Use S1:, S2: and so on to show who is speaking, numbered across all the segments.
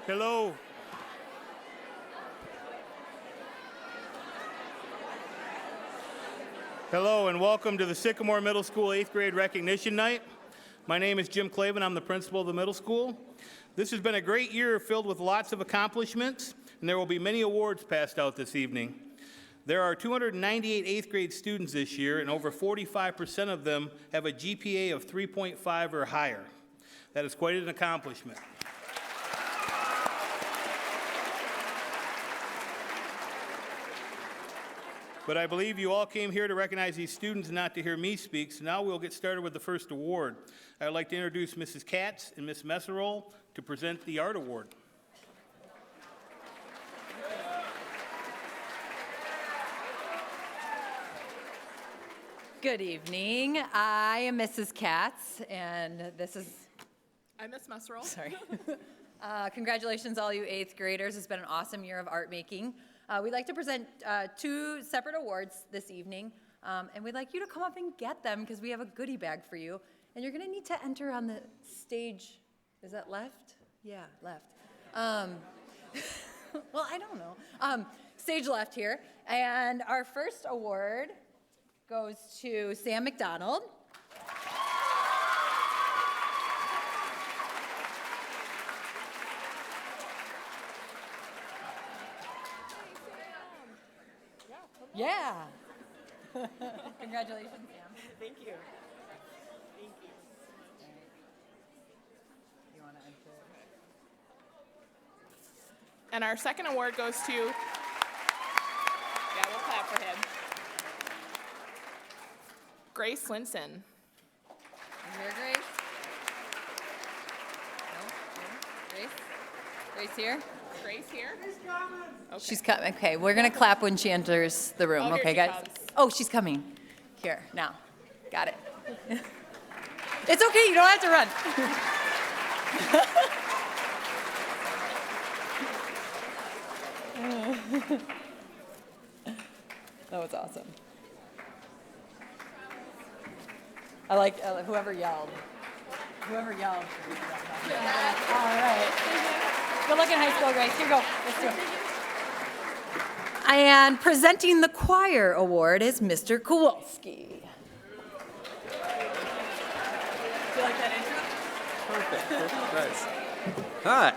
S1: Hello. Hello and welcome to the Sycamore Middle School 8th grade recognition night. My name is Jim Clavin. I'm the principal of the middle school. This has been a great year filled with lots of accomplishments, and there will be many awards passed out this evening. There are 298 8th grade students this year, and over 45% of them have a GPA of 3.5 or higher. That is quite an accomplishment. But I believe you all came here to recognize these students and not to hear me speak, so now we'll get started with the first award. I'd like to introduce Mrs. Katz and Ms. Messerol to present the Art Award.
S2: Good evening. I am Mrs. Katz, and this is...
S3: I'm Miss Messerol.
S2: Sorry. Congratulations, all you 8th graders. It's been an awesome year of art making. We'd like to present 2 separate awards this evening, and we'd like you to come up and get them because we have a goodie bag for you. And you're going to need to enter on the stage. Is that left? Yeah, left. Well, I don't know. Stage left here. And our first award goes to Sam McDonald. Yeah. Congratulations, Sam.
S3: Thank you. Thank you.
S2: You want to enter?
S3: And our second award goes to, we'll clap for him. Grace Linson.
S2: Here, Grace? No? Grace? Grace here?
S3: Grace here? Okay.
S2: She's coming. Okay, we're going to clap when she enters the room.
S3: Oh, here
S2: okay,
S3: she
S2: guys?
S3: comes.
S2: Oh, she's coming. Here, now. Got it. It's okay, you don't have to run. That was awesome. I like whoever yelled. Whoever yelled. Yeah. All right. Good luck in high school, Grace. Here you go. Let's do it. And presenting the choir award is Mr. Kowalski. Do you like that intro?
S4: Perfect. Nice. Hi.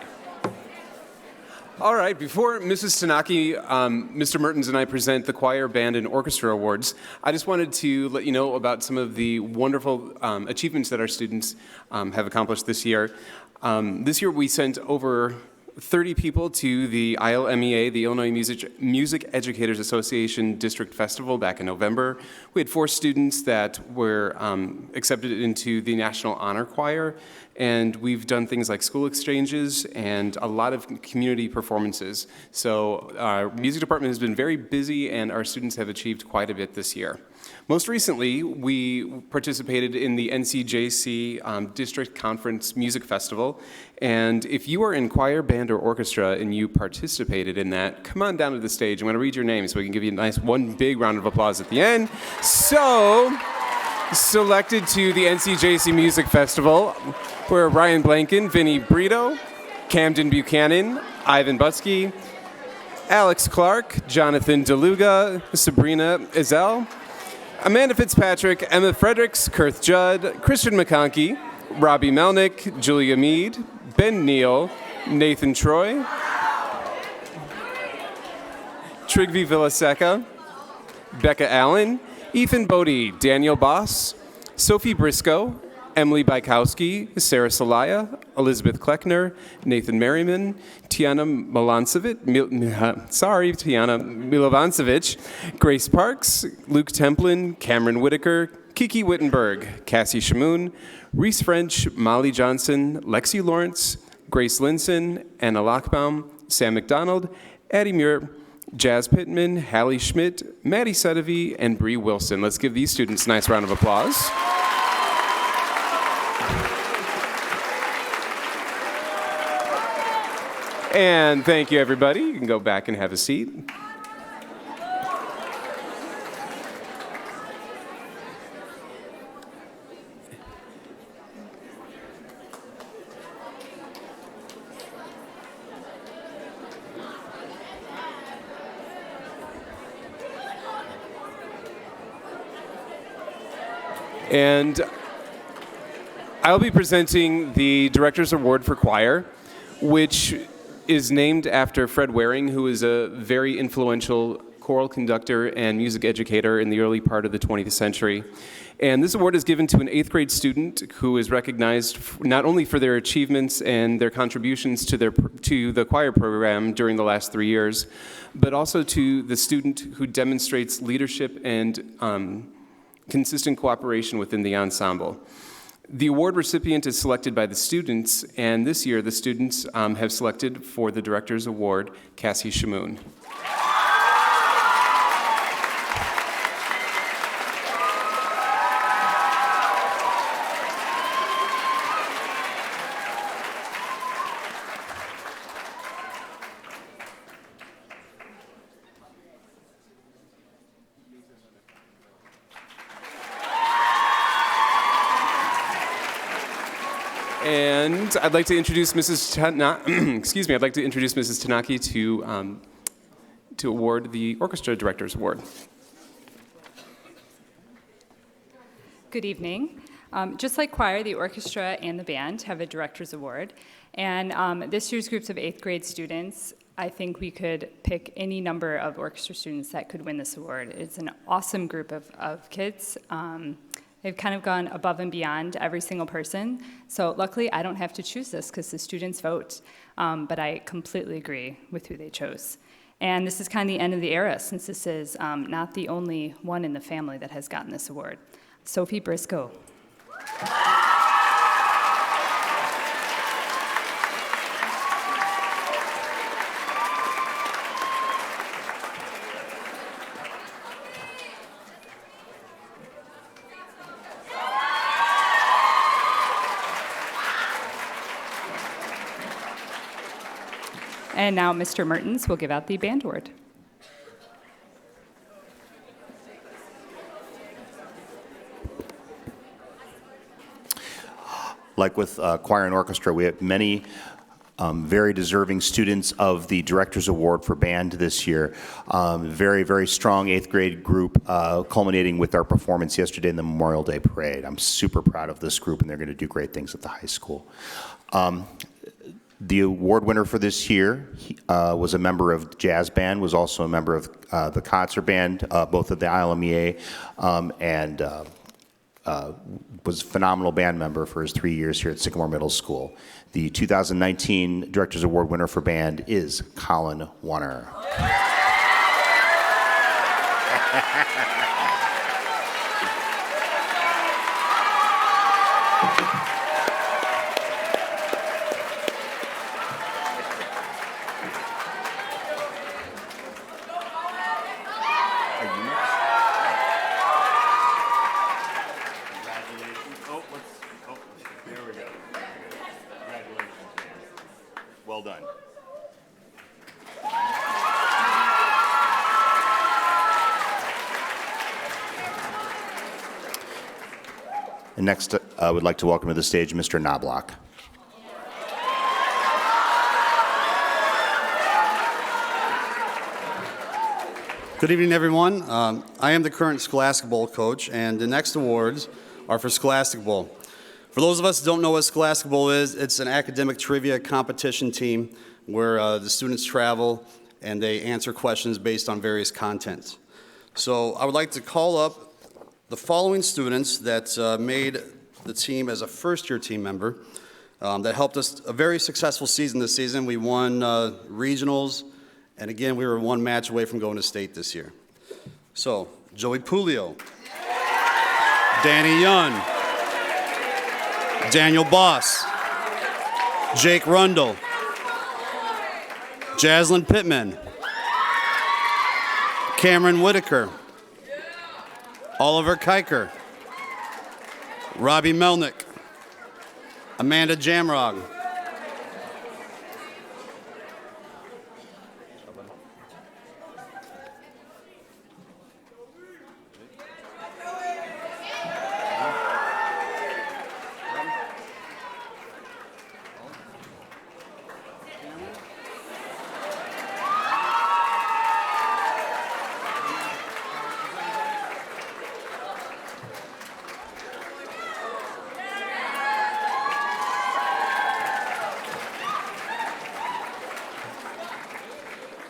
S4: All right, before Mrs. Tanaki, Mr. Mertens and I present the choir, band, and orchestra awards, I just wanted to let you know about some of the wonderful achievements that our students have accomplished this year. This year we sent over 30 people to the ILMEA, the Illinois Music Educators Association District Festival back in November. We had 4 students that were accepted into the National Honor Choir, and we've done things like school exchanges and a lot of community performances. So our music department has been very busy, and our students have achieved quite a bit this year. Most recently, we participated in the NCJC District Conference Music Festival, and if you are in choir, band, or orchestra and you participated in that, come on down to the stage. I'm going to read your name so we can give you a nice one big round of applause at the end. So, selected to the NCJC Music Festival were Ryan Blanken, Vinny Brito, Camden Buchanan, Ivan Butsky, Alex Clark, Jonathan DeLuga, Sabrina Ezell, Amanda Fitzpatrick, Emma Fredericks, Kurth Judd, Christian McConkey, Robbie Melnick, Julia Mead, Ben Neal, Nathan Troy, Trigvi Villaseca, Becca Allen, Ethan Bodie, Daniel Boss, Sophie Briscoe, Emily Bykowski, Sarah Salaya, Elizabeth Kleckner, Nathan Merriman, Tiana Milovancevic, Grace Parks, Luke Templin, Cameron Whitaker, Kiki Wittenberg, Cassie Shamoon, Reese French, Molly Johnson, Lexi Lawrence, Grace Linson, Anna Lockbaum, Sam McDonald, Addie Muir, Jazz Pittman, Hallie Schmidt, Maddie Sedevy, and Bree Wilson. Let's give these students a nice round of applause. And thank you, everybody. You can go back and have a seat. And I'll be presenting the Director's Award for Choir, which is named after Fred Waring, who is a very influential choral conductor and music educator in the early part of the 20th century. And this award is given to an 8th grade student who is recognized not only for their achievements and their contributions to the choir program during the last 3 years, but also to the student who demonstrates leadership and consistent cooperation within the ensemble. The award recipient is selected by the students, and this year the students have selected for the Director's Award Cassie Shamoon. And I'd like to introduce Mrs. I'd like to introduce Mrs. Tanaki to award the Orchestra Director's Award.
S5: Good evening. Just like choir, the orchestra and the band have a Director's Award. And this year's groups of 8th grade students, I think we could pick any number of orchestra students that could win this award. It's an awesome group of kids. They've kind of gone above and beyond every single person. So luckily, I don't have to choose this because the students vote. But I completely agree with who they chose. And this is kind of the end of the era, since this is not the only one in the family that has gotten this award. Sophie Briscoe. And now Mr. Mertens will give out the band award.
S6: Like with choir and orchestra, we have many very deserving students of the Director's Award for Band this year. Very, very strong 8th grade group, culminating with our performance yesterday in the Memorial Day Parade. I'm super proud of this group, and they're going to do great things at the high school. The award winner for this year was a member of the jazz band, was also a member of the concert band, both of the ILMEA, and was a phenomenal band member for his 3 years here at Sycamore Middle School. The 2019 Director's Award winner for band is Colin Warner. Well done. And next, I would like to welcome to the stage Mr. Knobloch.
S7: Good evening, everyone. I am the current Scholastic Bowl coach, and the next awards are for Scholastic Bowl. For those of us who don't know what Scholastic Bowl is, it's an academic trivia competition team where the students travel and they answer questions based on various contents. So I would like to call up the following students that made the team as a first-year team member that helped us a very successful season this season. We won regionals, and again, we were one match away from going to state this year. So, Joey Pulio, Danny Young, Daniel Boss, Jake Rundle, Jaslyn Pittman, Cameron Whitaker, Oliver Kiker, Robbie Melnick, Amanda Jamrog,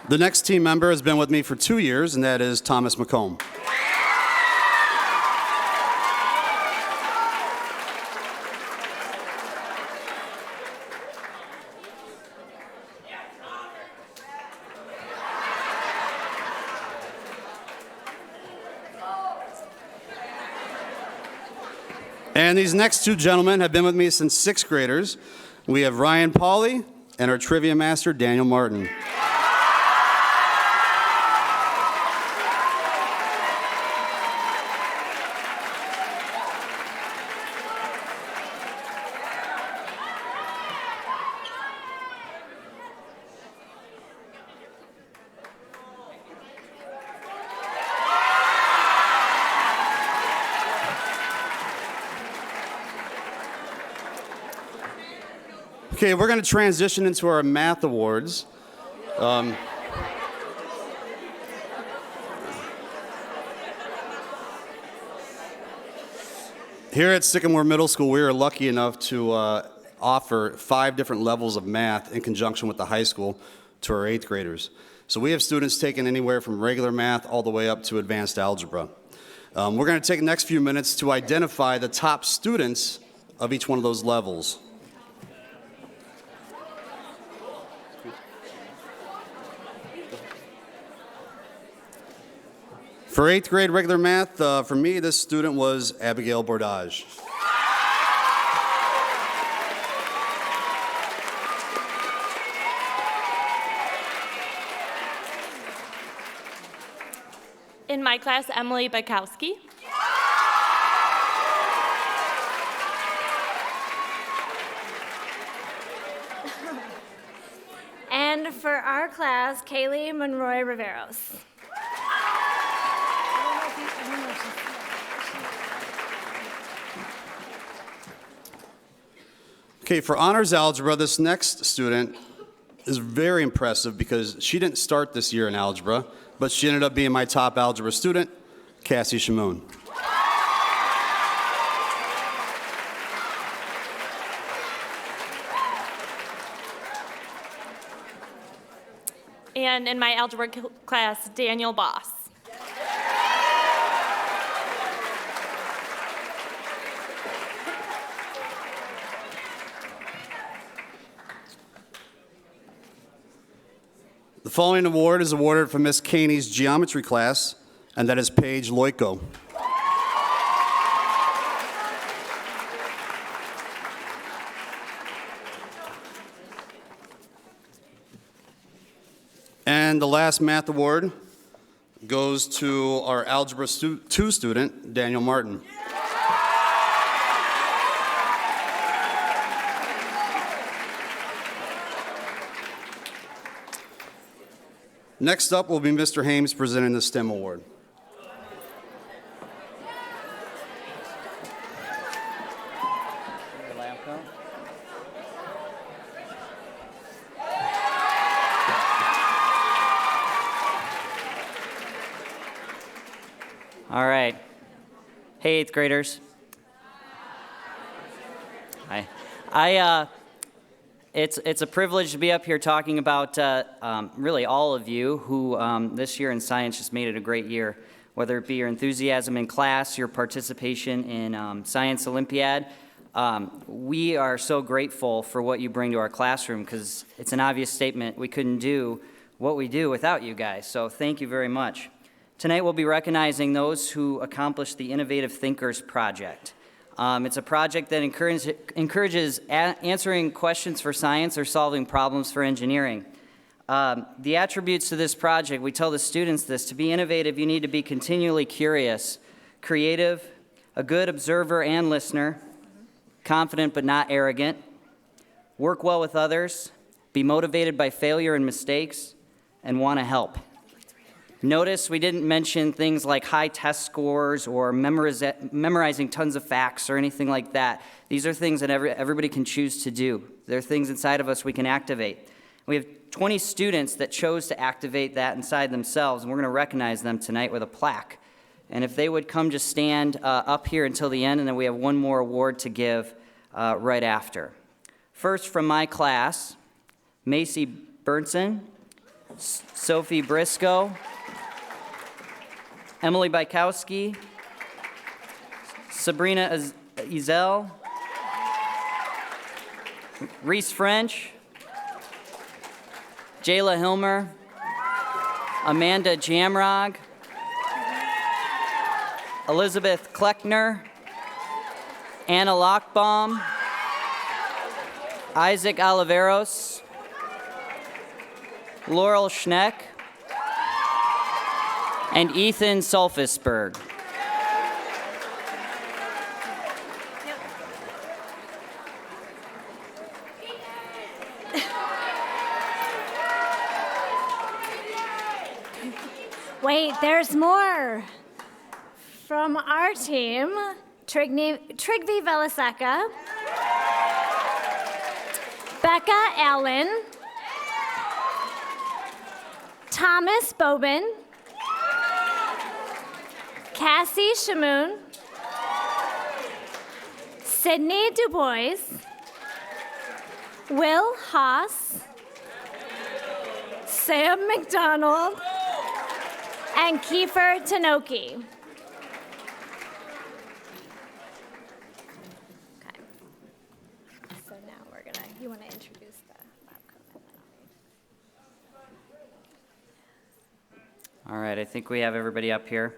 S7: The next team member has been with me for 2 years, and that is Thomas McComb. And these next two gentlemen have been with me since 6th graders. We have Ryan Pauley and our trivia master, Daniel Martin. Okay, we're going to transition into our math awards. Here at Sycamore Middle School, we are lucky enough to offer 5 different levels of math in conjunction with the high school to our 8th graders. So we have students taking anywhere from regular math all the way up to advanced algebra. We're going to take the next few minutes to identify the top students of each one of those levels. For 8th grade regular math, for me, this student was Abigail Bordage.
S8: In my class, Emily Bukowski.
S9: And for our class, Kaylee Monroy Riveros.
S7: Okay, for honors algebra, this next student is very impressive because she didn't start this year in algebra, but she ended up being my top algebra student, Cassie Shamoon.
S8: And in my algebra class, Daniel Boss.
S7: The following award is awarded for Miss Caney's geometry class, and that is Paige Loiko. And the last math award goes to our Algebra 2 student, Daniel Martin. Next up will be Mr. Hames presenting the STEM award.
S10: All right. Hey, 8th graders. Hi. It's a privilege to be up here talking about really all of you who this year in science just made it a great year, whether it be your enthusiasm in class, your participation in Science Olympiad. We are so grateful for what you bring to our classroom because it's an obvious statement we couldn't do what we do without you guys, so thank you very much. Tonight we'll be recognizing those who accomplished the Innovative Thinkers Project. It's a project that encourages answering questions for science or solving problems for engineering. The attributes to this project, we tell the students this: to be innovative, you need to be continually curious, creative, a good observer and listener, confident but not arrogant, work well with others, be motivated by failure and mistakes, and want to help. Notice we didn't mention things like high test scores or memorizing tons of facts or anything like that. These are things that everybody can choose to do. They're things inside of us we can activate. We have 20 students that chose to activate that inside themselves, and we're going to recognize them tonight with a plaque. And if they would come just stand up here until the end, and then we have one more award to give right after. First, from my class, Macy Burnson, Sophie Briscoe, Emily Bykowski, Sabrina Ezel, Reese French, Jayla Hilmer, Amanda Jamrog, Elizabeth Kleckner, Anna Lockbaum, Isaac Oliveros, Laurel Schneck, and Ethan Sulfisberg.
S9: Wait, there's more. From our team, Trigvi Velaseka, Becca Allen, Thomas Bobin, Cassie Shamoon, Sydney Dubois, Will Haas, Sam McDonald, and Kiefer Tanoki. Okay. So now you want to introduce the lab coat?
S10: All right, I think we have everybody up here.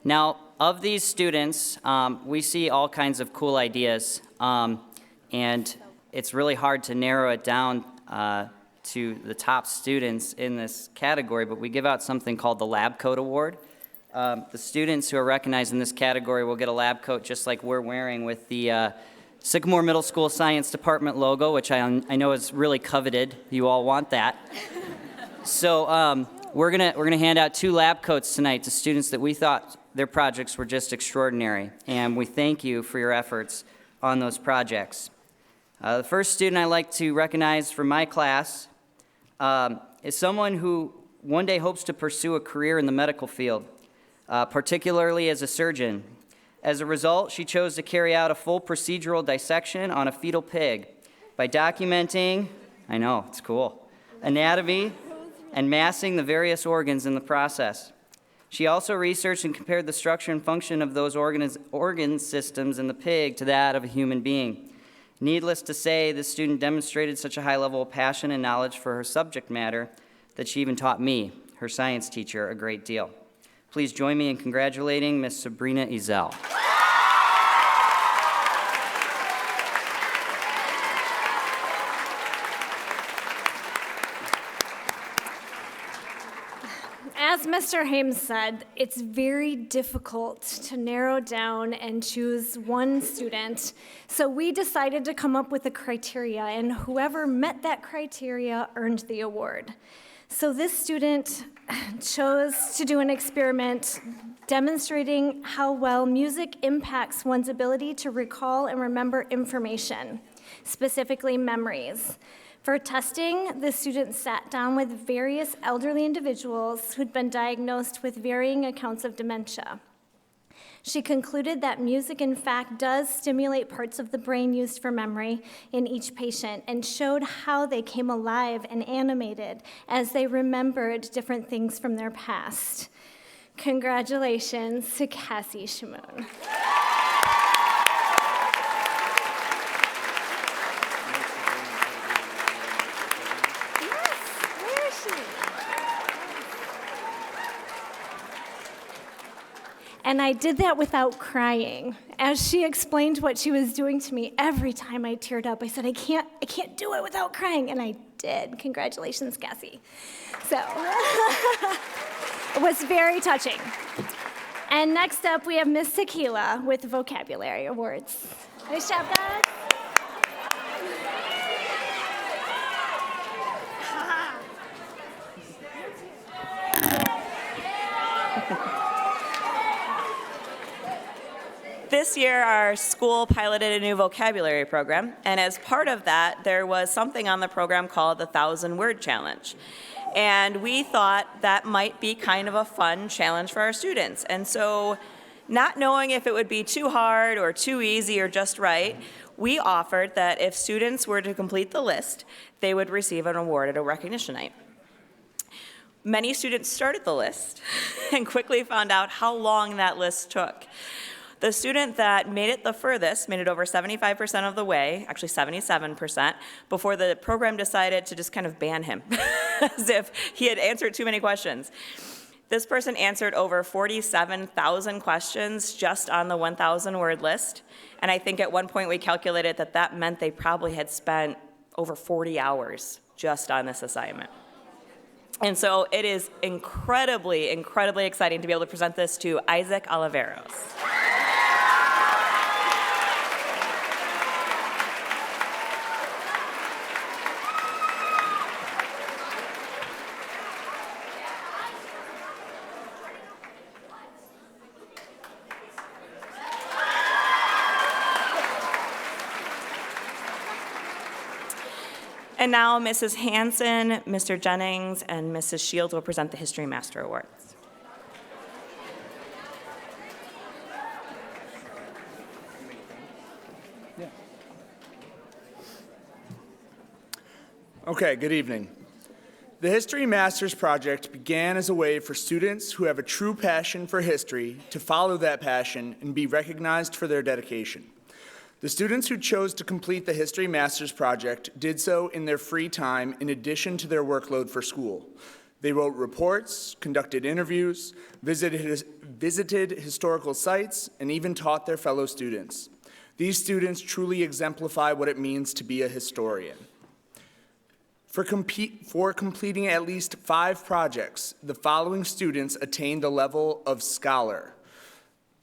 S10: Now, of these students, we see all kinds of cool ideas, and it's really hard to narrow it down to the top students in this category, but we give out something called the Lab Coat Award. The students who are recognized in this category will get a lab coat just like we're wearing with the Sycamore Middle School Science Department logo, which I know is really coveted. You all want that. So we're gonna hand out 2 lab coats tonight to students that we thought their projects were just extraordinary, and we thank you for your efforts on those projects. The first student I'd like to recognize from my class is someone who one day hopes to pursue a career in the medical field, particularly as a surgeon. As a result, she chose to carry out a full procedural dissection on a fetal pig by documenting, I know, it's cool, anatomy and massing the various organs in the process. She also researched and compared the structure and function of those organ systems in the pig to that of a human being. Needless to say, this student demonstrated such a high level of passion and knowledge for her subject matter that she even taught me, her science teacher, a great deal. Please join me in congratulating Miss Sabrina Ezel.
S9: As Mr. Hames said, it's very difficult to narrow down and choose one student. So we decided to come up with a criteria, and whoever met that criteria earned the award. So this student chose to do an experiment demonstrating how well music impacts one's ability to recall and remember information, specifically memories. For testing, the student sat down with various elderly individuals who'd been diagnosed with varying accounts of dementia. She concluded that music, in fact, does stimulate parts of the brain used for memory in each patient, and showed how they came alive and animated as they remembered different things from their past. Congratulations to Cassie Shamoon. And I did that without crying. As she explained what she was doing to me, every time I teared up, I said, I can't do it without crying, and I did. Congratulations, Cassie. So, it was very touching. And next up, we have Miss Tequila with Vocabulary Awards. Nice job, guys.
S11: This year, our school piloted a new vocabulary program, and as part of that, there was something on the program called the 1,000-Word Challenge. And we thought that might be kind of a fun challenge for our students. And so, not knowing if it would be too hard or too easy or just right, we offered that if students were to complete the list, they would receive an award at a recognition night. Many students started the list and quickly found out how long that list took. The student that made it the furthest, made it over 75% of the way, actually 77%, before the program decided to just kind of ban him, as if he had answered too many questions. This person answered over 47,000 questions just on the 1,000 word list. And I think at one point we calculated that that meant they probably had spent over 40 hours just on this assignment. And so it is incredibly, incredibly exciting to be able to present this to Isaac Oliveros. And now Mrs. Hanson, Mr. Jennings, and Mrs. Shields will present the History Master Awards.
S12: Okay, good evening. The History Masters Project began as a way for students who have a true passion for history to follow that passion and be recognized for their dedication. The students who chose to complete the History Masters Project did so in their free time in addition to their workload for school. They wrote reports, conducted interviews, visited historical sites, and even taught their fellow students. These students truly exemplify what it means to be a historian. For completing at least 5 projects, the following students attained the level of scholar.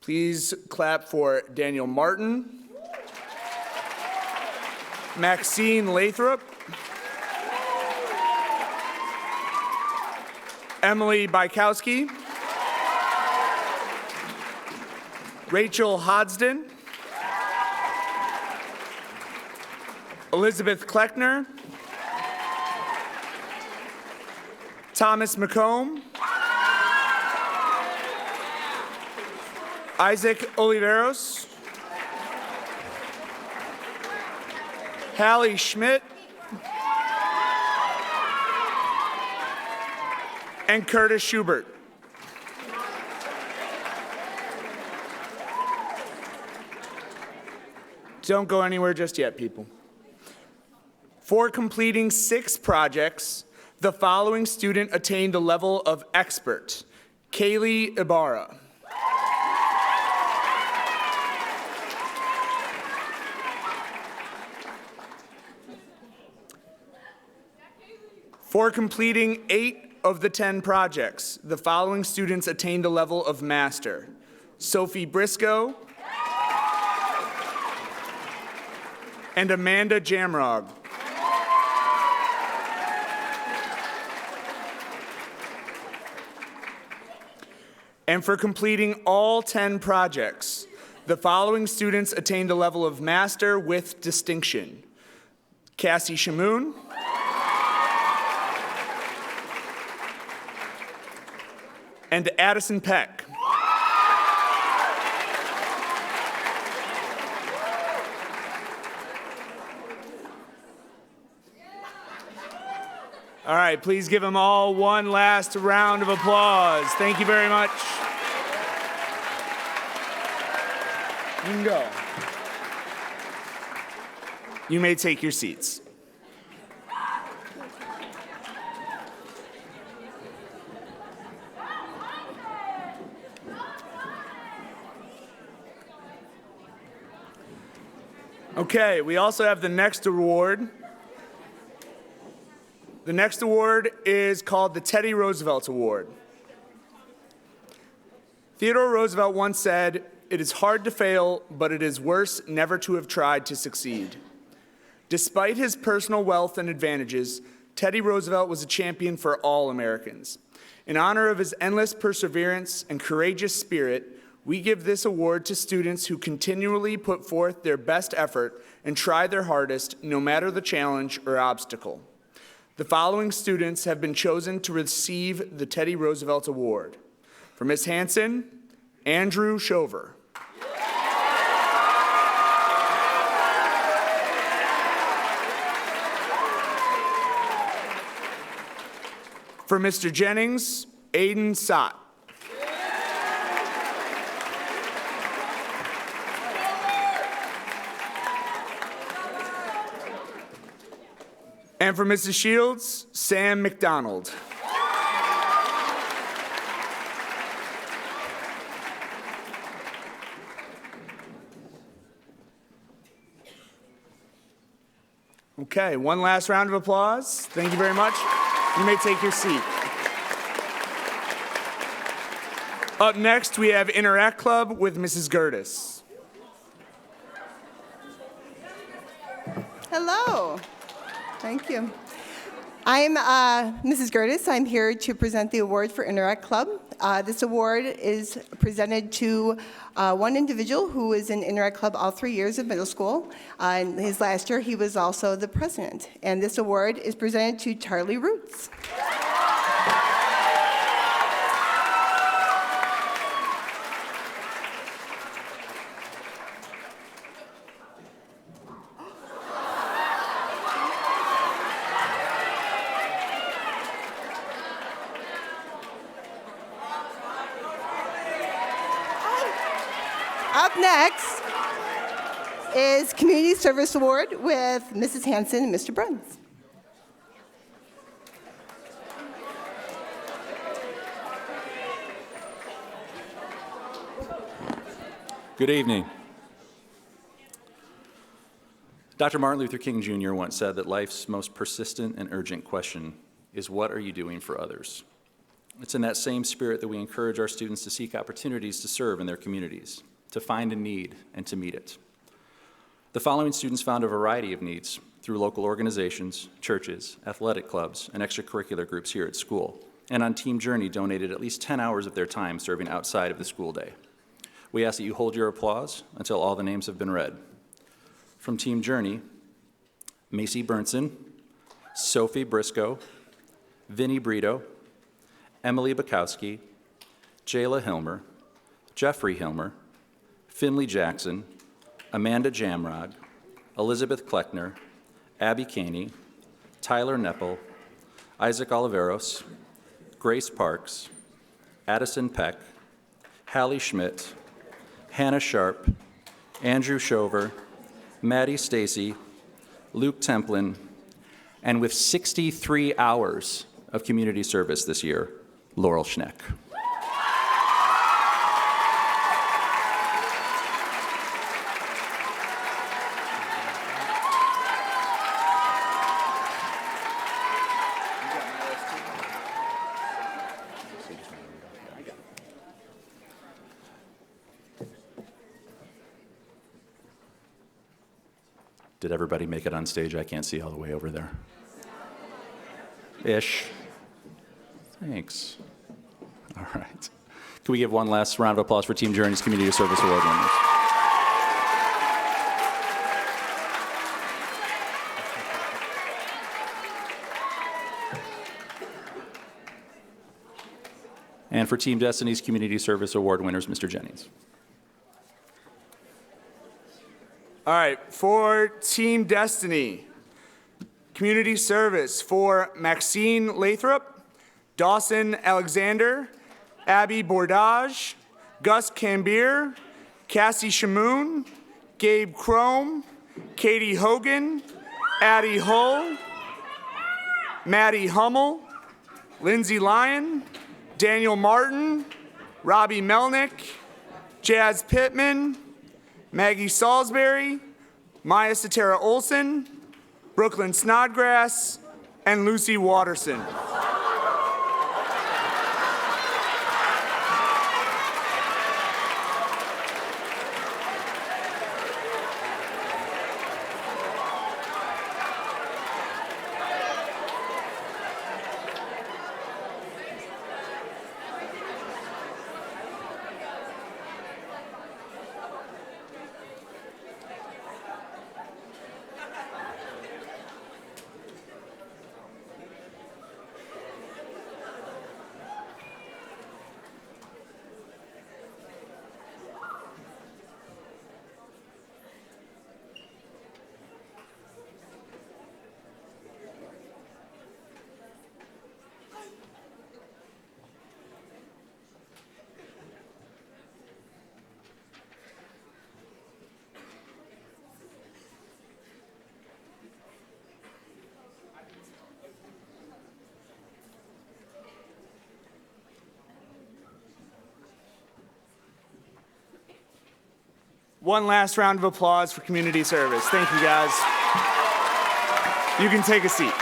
S12: Please clap for Daniel Martin, Maxine Lathrop, Emily Bykowski, Rachel Hodsden, Elizabeth Kleckner, Thomas McComb, Isaac Oliveros, Hallie Schmidt, and Curtis Schubert. Don't go anywhere just yet, people. For completing 6 projects, the following student attained the level of expert. Kaylee Ibarra. For completing 8 of the 10 projects, the following students attained the level of master. Sophie Briscoe and Amanda Jamrog. And for completing all 10 projects, the following students attained the level of master with distinction. Cassie Shamoon, and Addison Peck. All right, please give them all one last round of applause. Thank you very much. You can go. You may take your seats. Okay, we also have the next award. The next award is called the Teddy Roosevelt Award. Theodore Roosevelt once said, "It is hard to fail, but it is worse never to have tried to succeed." Despite his personal wealth and advantages, Teddy Roosevelt was a champion for all Americans. In honor of his endless perseverance and courageous spirit, we give this award to students who continually put forth their best effort and try their hardest, no matter the challenge or obstacle. The following students have been chosen to receive the Teddy Roosevelt Award. For Ms. Hanson, Andrew Shover. For Mr. Jennings, Aiden Sott. And for Mrs. Shields, Sam McDonald. Okay, one last round of applause. Thank you very much. You may take your seat. Up next, we have Interact Club with Mrs. Gertis.
S13: Hello. Thank you. I'm Mrs. Gertis. I'm here to present the award for Interact Club. This award is presented to one individual who was in Interact Club all 3 years of middle school. In his last year, he was also the president. And this award is presented to Charlie Roots. Up next is Community Service Award with Mrs. Hanson and Mr. Bruns.
S14: Good evening. Dr. Martin Luther King Jr. once said that life's most persistent and urgent question is, what are you doing for others? It's in that same spirit that we encourage our students to seek opportunities to serve in their communities, to find a need and to meet it. The following students found a variety of needs through local organizations, churches, athletic clubs, and extracurricular groups here at school, and on Team Journey donated at least 10 hours of their time serving outside of the school day. We ask that you hold your applause until all the names have been read. From Team Journey, Macy Burnson, Sophie Briscoe, Vinnie Brito, Emily Bukowski, Jayla Hilmer, Jeffrey Hilmer, Finley Jackson, Amanda Jamrog, Elizabeth Kleckner, Abby Caney, Tyler Neppel, Isaac Oliveros, Grace Parks, Addison Peck, Hallie Schmidt, Hannah Sharp, Andrew Shover, Maddie Stacy, Luke Templin, and with 63 hours of community service this year, Laurel Schneck. Did everybody make it on stage? I can't see all the way over there. Ish. Thanks. All right. Can we give one last round of applause for Team Journey's Community Service Award winners? And for Team Destiny's Community Service Award winners, Mr. Jennings.
S12: All right, for Team Destiny, Community Service for Maxine Lathrop, Dawson Alexander, Abby Bordage, Gus Cambier, Cassie Shamoon, Gabe Crome, Katie Hogan, Addie Hull, Maddie Hummel, Lindsay Lyon, Daniel Martin, Robbie Melnick, Jazz Pittman, Maggie Salisbury, Maya Satara Olson, Brooklyn Snodgrass, and Lucy Watterson. One last round of applause for community service. Thank you, guys. You can take a seat.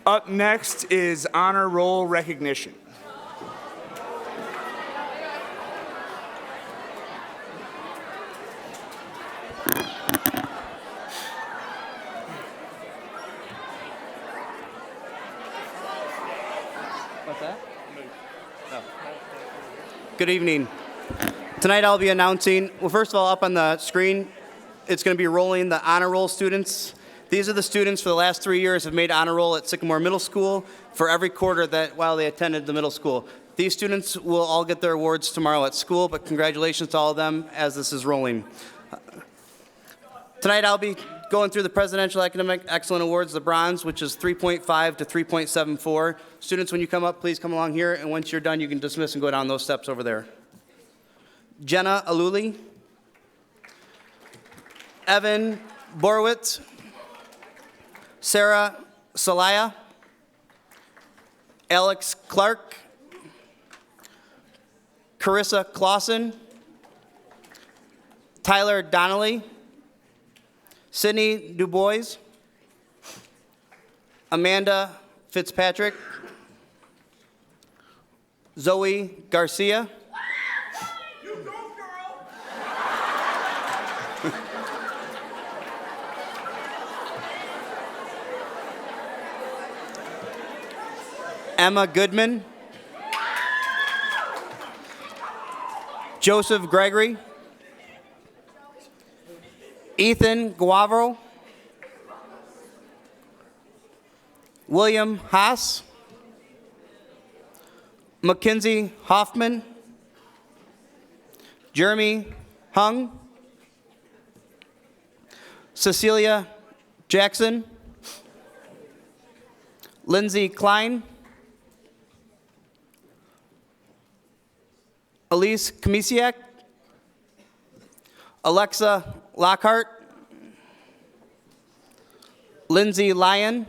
S12: Up next is honor roll recognition.
S15: What's that? Good evening. Tonight I'll be announcing, well, first of all, up on the screen, it's going to be rolling the honor roll students. These are the students for the last 3 years have made honor roll at Sycamore Middle School for every quarter that while they attended the middle school. These students will all get their awards tomorrow at school, but congratulations to all of them as this is rolling. Tonight I'll be going through the Presidential Academic Excellence Awards, the bronze, which is 3.5 to 3.74. Students, when you come up, please come along here, and once you're done, you can dismiss and go down those steps over there. Jenna Aluli, Evan Borowitz, Sarah Salaya, Alex Clark, Carissa Clausen, Tyler Donnelly, Sydney DuBois, Amanda Fitzpatrick, Zoe Garcia, Emma Goodman, Joseph Gregory, Ethan Guavro, William Haas, Mackenzie Hoffman, Jeremy Hung, Cecilia Jackson, Lindsay Klein, Elise Kamisiak, Alexa Lockhart, Lindsay Lyon,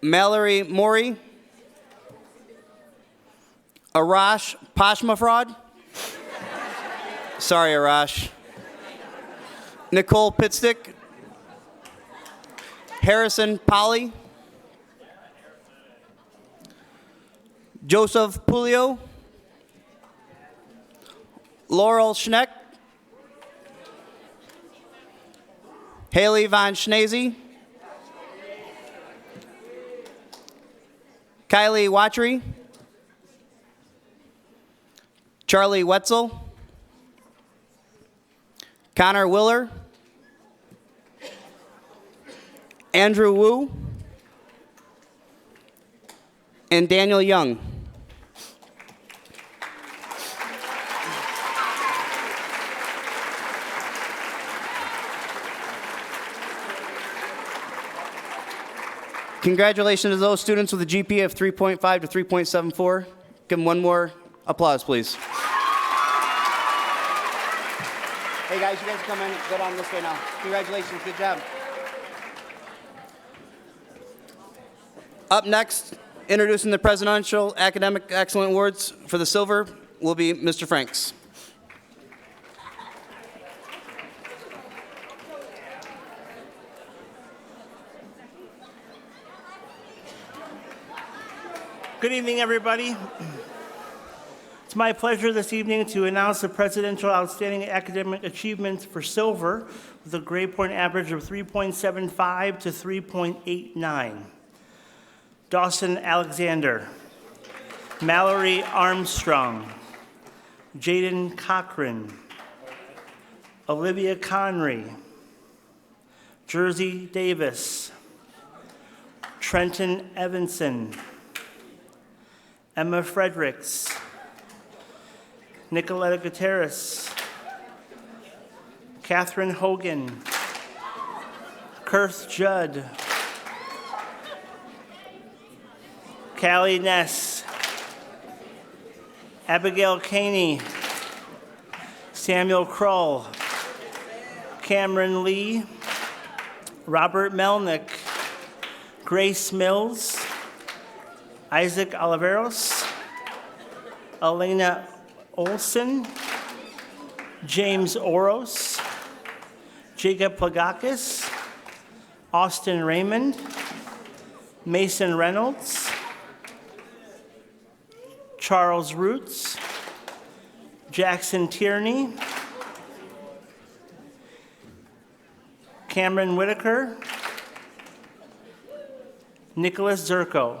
S15: Mallory Mori, Arash Pashmafraud, sorry Arash, Nicole Pitstick, Harrison Polly, Joseph Pulio, Laurel Schneck, Haley Von Schnazy, Kylie Watry, Charlie Wetzel, Connor Willer, Andrew Wu, and Daniel Young. Congratulations to those students with a GPA of 3.5 to 3.74. Give them one more applause, please. Hey guys, you guys come in, go down this way now. Congratulations, good job. Up next, introducing the Presidential Academic Excellence Awards for the silver will be Mr. Franks.
S16: Good evening, everybody. It's my pleasure this evening to announce the Presidential Outstanding Academic Achievements for Silver with a grade point average of 3.75 to 3.89. Dawson Alexander, Mallory Armstrong, Jaden Cochran, Olivia Conry, Jersey Davis, Trenton Evanson, Emma Fredericks, Nicoletta Gutierrez, Catherine Hogan, Kurth Judd, Callie Ness, Abigail Caney, Samuel Kroll, Cameron Lee, Robert Melnick, Grace Mills, Isaac Oliveros, Elena Olson, James Oros, Jacob Plagakis, Austin Raymond, Mason Reynolds, Charles Roots, Jackson Tierney, Cameron Whitaker, Nicholas Zerko.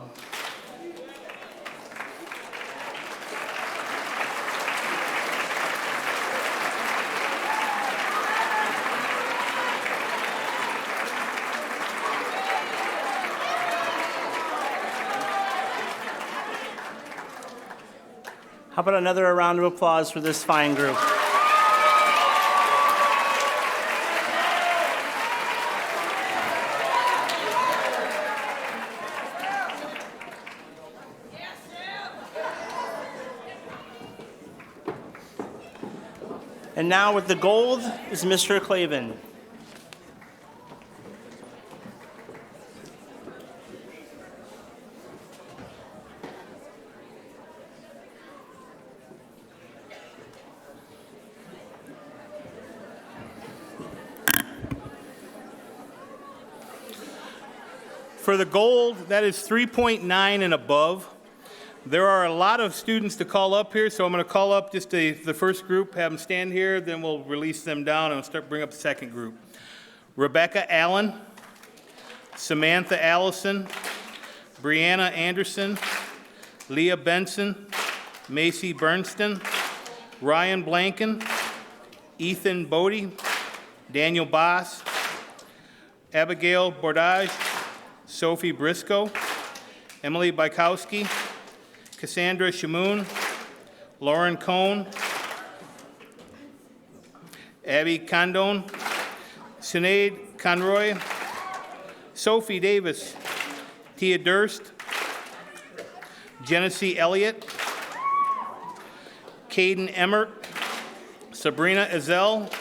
S16: How about another round of applause for this fine group? And now with the gold is Mr. Clavin.
S1: For the gold, that is 3.9 and above. There are a lot of students to call up here, so I'm going to call up just the first group, have them stand here, then we'll release them down and bring up the second group. Rebecca Allen, Samantha Allison, Brianna Anderson, Leah Benson, Macy Bernston, Ryan Blanken, Ethan Bodie, Daniel Boss, Abigail Bordage, Sophie Briscoe, Emily Bykowski, Cassandra Shamoon, Lauren Cohn, Abby Condon, Sinead Conroy, Sophie Davis, Tia Durst, Genesee Elliott, Caden Emmert, Sabrina Ezell,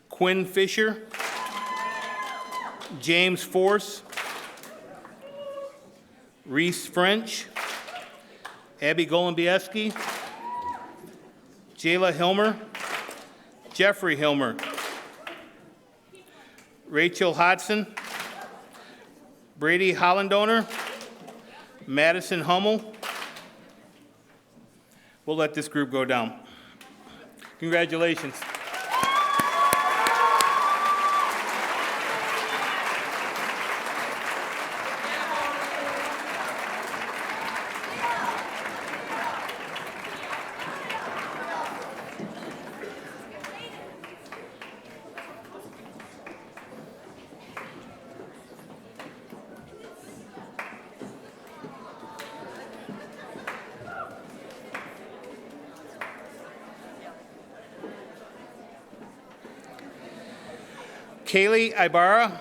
S1: Quinn Fisher, James Force, Reese French, Abby Golombieski, Jayla Hilmer, Jeffrey Hilmer, Rachel Hodson, Brady Hollandoner, Madison Hummel. We'll let this group go down. Congratulations. Kaylee Ibarra,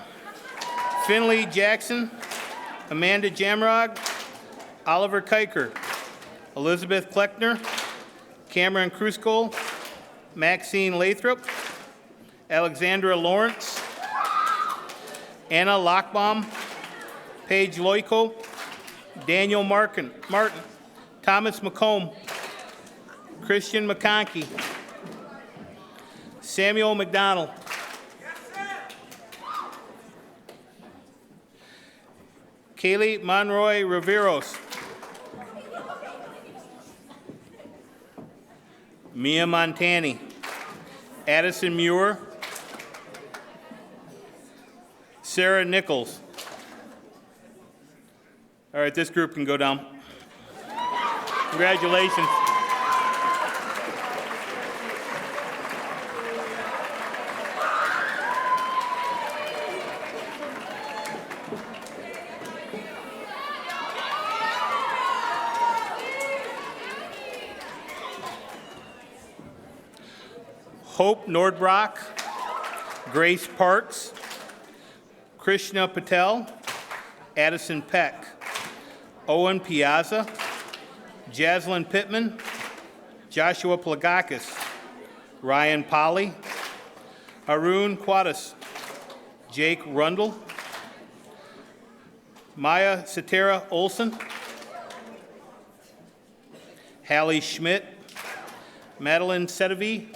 S1: Finley Jackson, Amanda Jamrog, Oliver Kiker, Elizabeth Kleckner, Cameron Kruskol, Maxine Lathrop, Alexandra Lawrence, Anna Lockbaum, Paige Loico, Daniel Martin, Thomas McComb, Christian McConkey, Samuel McDonald, Kaylee Monroy Riveros, Mia Montani, Addison Muir, Sarah Nichols. All right, this group can go down. Congratulations. Hope Nordbrock, Grace Parks, Krishna Patel, Addison Peck, Owen Piazza, Jaslyn Pittman, Joshua Plagakis, Ryan Polly, Arun Quadis, Jake Rundle, Maya Satara Olson, Hallie Schmidt, Madeline Sedevy,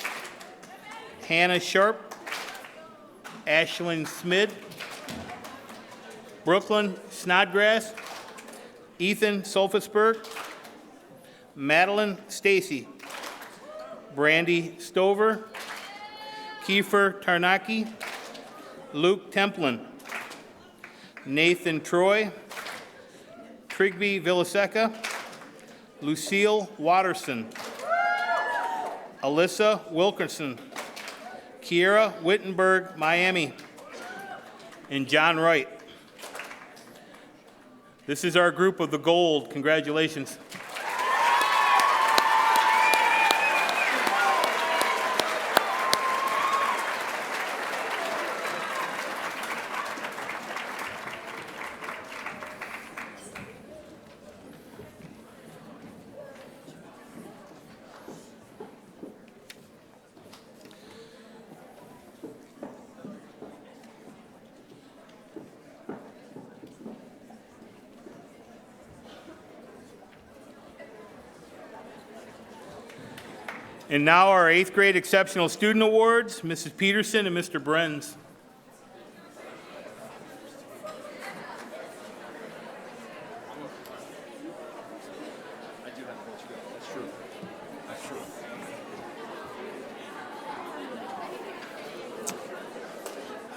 S1: Hannah Sharp, Ashlyn Smid, Brooklyn Snodgrass, Ethan Solfisberg, Madeline Stacy, Brandy Stover, Kiefer Tarnaki, Luke Templin, Nathan Troy, Trigby Villaseca, Lucille Watterson, Alyssa Wilkerson, Kiera Wittenberg, Miami, and John Wright. This is our group of the gold. Congratulations. And now our 8th grade Exceptional Student Awards, Mrs. Peterson and Mr. Brenz.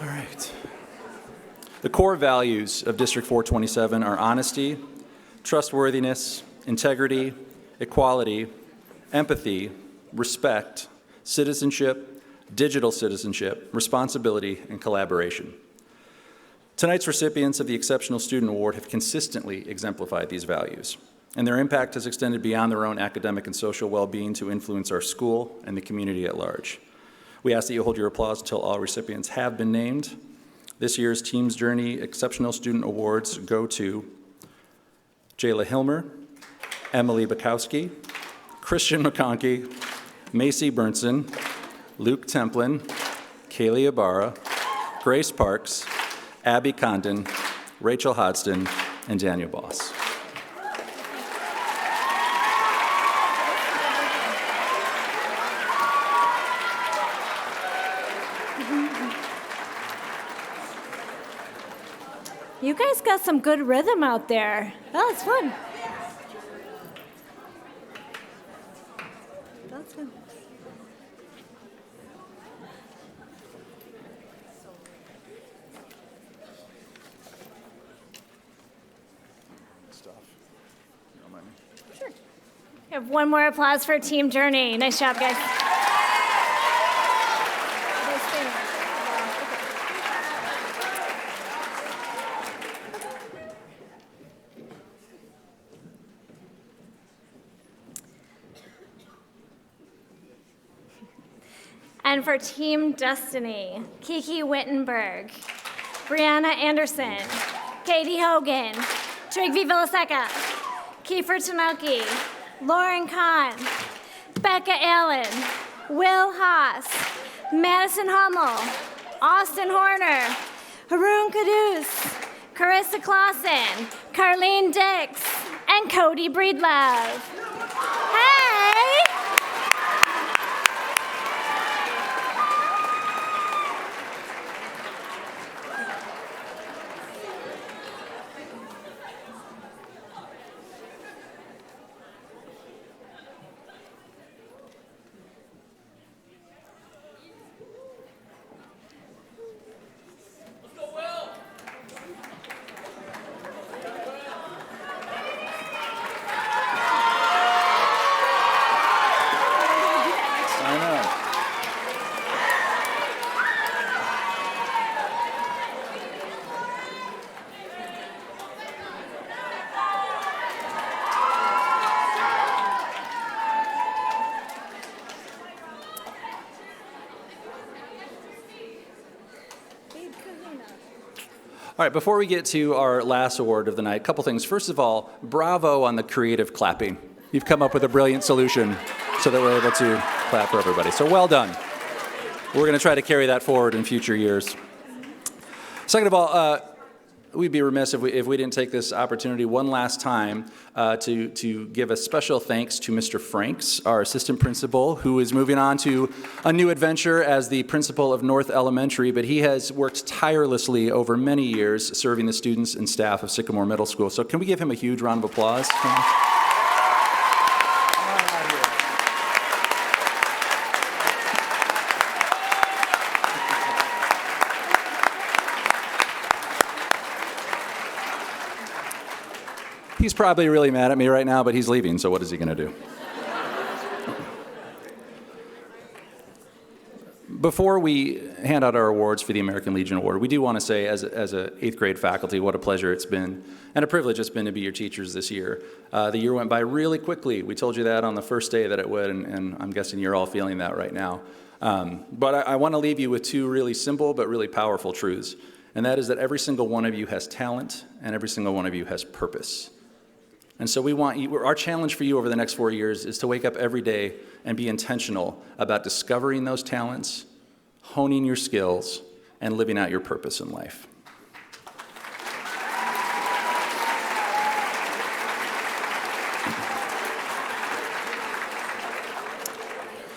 S14: All right. The core values of District 427 are honesty, trustworthiness, integrity, equality, empathy, respect, citizenship, digital citizenship, responsibility, and collaboration. Tonight's recipients of the Exceptional Student Award have consistently exemplified these values, and their impact has extended beyond their own academic and social well-being to influence our school and the community at large. We ask that you hold your applause until all recipients have been named. This year's Team's Journey Exceptional Student Awards go to Jayla Hilmer, Emily Bukowski, Christian McConkey, Macy Burnson, Luke Templin, Kaylee Ibarra, Grace Parks, Abby Condon, Rachel Hodgson, and Daniel Boss.
S9: You guys got some good rhythm out there. That was fun. That's fun. Sure. We have one more applause for Team Journey. Nice job, guys. And for Team Destiny, Kiki Wittenberg, Brianna Anderson, Katie Hogan, Trigby Villaseca, Kiefer Tanaki, Lauren Kahn, Becca Allen, Will Haas, Madison Hummel, Austin Horner, Haroon Caduce, Carissa Clausen, Carlene Dix, and Cody Breedlove. Hey!
S14: All right, before we get to our last award of the night, a couple things. First of all, bravo on the creative clapping. You've come up with a brilliant solution so that we're able to clap for everybody. So well done. We're going to try to carry that forward in future years. Second of all, we'd be remiss if we didn't take this opportunity one last time to give a special thanks to Mr. Franks, our assistant principal, who is moving on to a new adventure as the principal of North Elementary, but he has worked tirelessly over many years serving the students and staff of Sycamore Middle School. So can we give him a huge round of applause? He's probably really mad at me right now, but he's leaving, so what is he going to do? Before we hand out our awards for the American Legion Award, we do want to say, as a 8th grade faculty, what a pleasure it's been and a privilege it's been to be your teachers this year. The year went by really quickly. We told you that on the first day that it would, and I'm guessing you're all feeling that right now. But I want to leave you with two really simple but really powerful truths, and that is that every single one of you has talent and every single one of you has purpose. And so we want you, our challenge for you over the next 4 years is to wake up every day and be intentional about discovering those talents, honing your skills, and living out your purpose in life.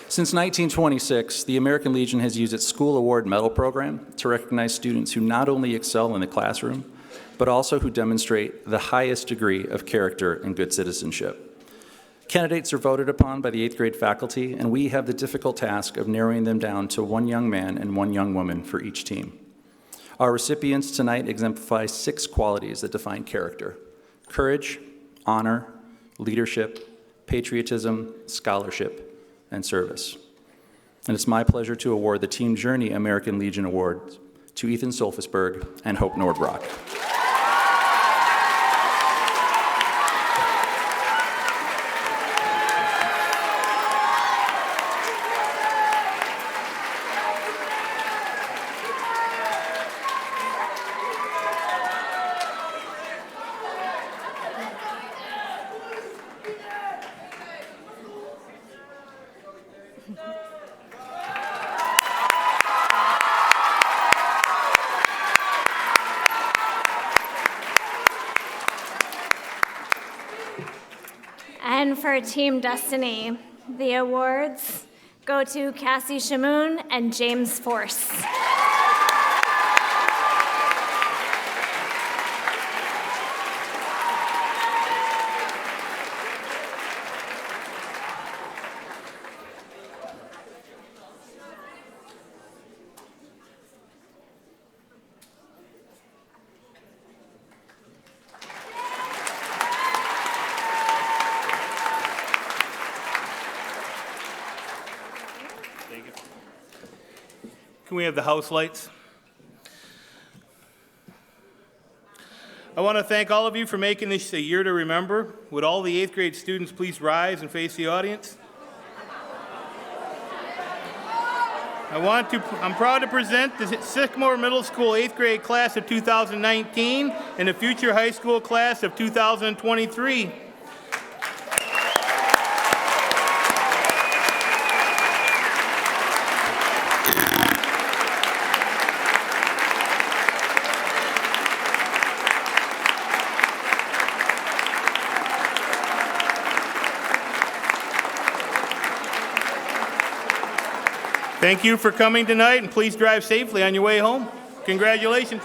S14: Since 1926, the American Legion has used its School Award Medal Program to recognize students who not only excel in the classroom, but also who demonstrate the highest degree of character and good citizenship. Candidates are voted upon by the 8th grade faculty, and we have the difficult task of narrowing them down to one young man and one young woman for each team. Our recipients tonight exemplify 6 qualities that define character: courage, honor, leadership, patriotism, scholarship, and service. And it's my pleasure to award the Team Journey American Legion Award to Ethan Solfesberg and Hope Nordbrock.
S9: And for Team Destiny, the awards go to Cassie Shamoon and James Force.
S1: Can we have the house lights? I want to thank all of you for making this a year to remember. Would all the 8th grade students please rise and face the audience? I'm proud to present the Sycamore Middle School 8th grade class of 2019 and the future high school class of 2023. Thank you for coming tonight, and please drive safely on your way home. Congratulations.